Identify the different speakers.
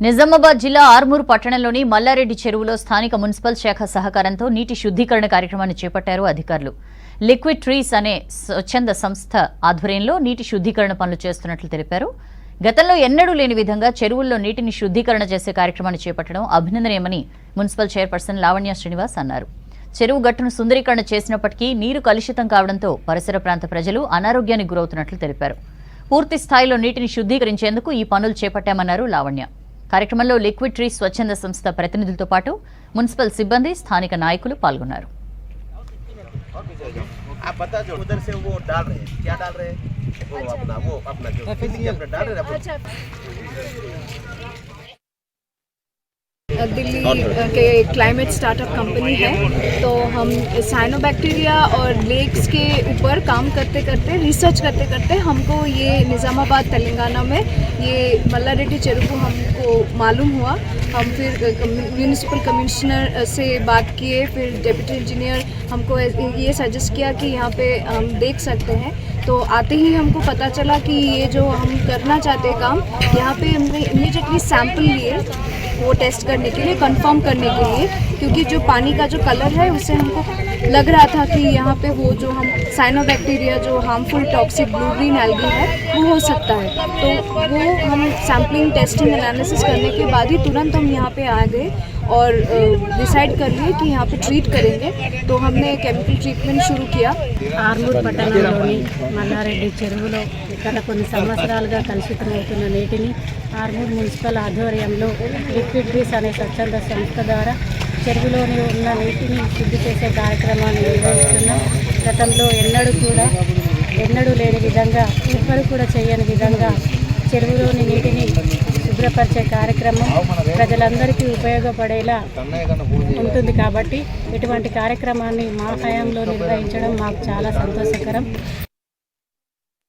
Speaker 1: నిజామాబాద్ జిల్లా ఆర్మూర్ పట్టణంలోని మల్లారెడ్డి చెరువులో స్థానిక మున్సిపల్ శాఖ సహకారంతో నీటి శుద్ధీకరణ కార్యక్రమాన్ని చేపట్టారు అధికారులు. లిక్విడ్ ట్రీస్ అనే స్వచ్ఛంద సంస్థ ఆధ్వర్యంలో నీటి శుద్ధీకరణ పనులు చేస్తున్నట్లు తెలిపారు. గతంలో ఎన్నడూ లేని విధంగా చెరువుల్లో నీటిని శుద్ధీకరణ చేసే కార్యక్రమాన్ని చేపట్టడం అభినందనీయమని మున్సిపల్ చైర్పర్సన్ లావణ్య శ్రీనివాస్ అన్నారు. చెరువు గట్టును సుందరీకరణ చేసినప్పటికీ నీరు కలుషితం కావడంతో పరిసర ప్రాంత ప్రజలు అనారోగ్యానికి గురవుతున్నట్లు తెలిపారు. పూర్తి స్థాయిలో నీటిని శుద్ధీకరించేందుకు ఈ పనులు చేపట్టామన్నారు లావణ్య. కార్యక్రమంలో లిక్విడ్ ట్రీ స్వచ్ఛంద సంస్థ ప్రతినిధులతో పాటు మున్సిపల్ సిబ్బంది, స్థానిక నాయకులు పాల్గొన్నారు.
Speaker 2: दिल्ली के क्लाइमेट स्टार्टअप कंपनी है, तो हम साइनोबैक्टीरिया और लेक्स के ऊपर काम करते करते रिसर्च करते करते हमको ये निज़ामाबाद तेलंगाना में ये मल्लारेड्डी चेरुवु हमको मालूम हुआ. हम फिर म्यूनिसिपल कमिश्नर से बात किए, फिर डिप्टी इंजीनियर हमको ये सजेस्ट किया कि यहाँ पे हम देख सकते हैं. तो आते ही हमको पता चला कि ये जो हम करना चाहते हैं काम, यहाँ पे हमने इमीडिएटली सैंपल लिए वो टेस्ट करने के लिए, कंफर्म करने के लिए, क्योंकि जो पानी का जो कलर है उससे हमको लग रहा था कि यहाँ पे वो जो हम साइनोबैक्टीरिया जो harmful toxic blue green algae है वो हो सकता है. तो वो हम सैम्पलिंग, टेस्टिंग, एनालिसिस करने के बाद ही तुरंत हम यहाँ पे आ गए और डिसाइड कर लिए कि यहाँ पे ट्रीट करेंगे. तो हमने केमिकल ट्रीटमेंट शुरू किया.
Speaker 3: ఆర్మూర్ పట్టణంలోని మల్లారెడ్డి చెరువులో గత కొన్ని సంవత్సరాలుగా కలుషితమవుతున్న నీటిని ఆర్మూర్ మున్సిపల్ ఆధ్వర్యంలో లిక్విడ్ ట్రీస్ అనే స్వచ్ఛంద సంస్థ ద్వారా చెరువులోని ఉన్న నీటిని శుద్ధి చేసే కార్యక్రమాన్ని నిర్వహిస్తున్నాం. గతంలో ఎన్నడూ లేని విధంగా, ఎవ్వరు కూడా చేయని విధంగా చెరువులోని నీటిని శుభ్రపరిచే కార్యక్రమం ప్రజలందరికీ ఉపయోగపడేలా ఉంటుంది. కాబట్టి ఇటువంటి కార్యక్రమాన్ని మా హయాంలో నిర్వహించడం మాకు చాలా సంతోషకరం.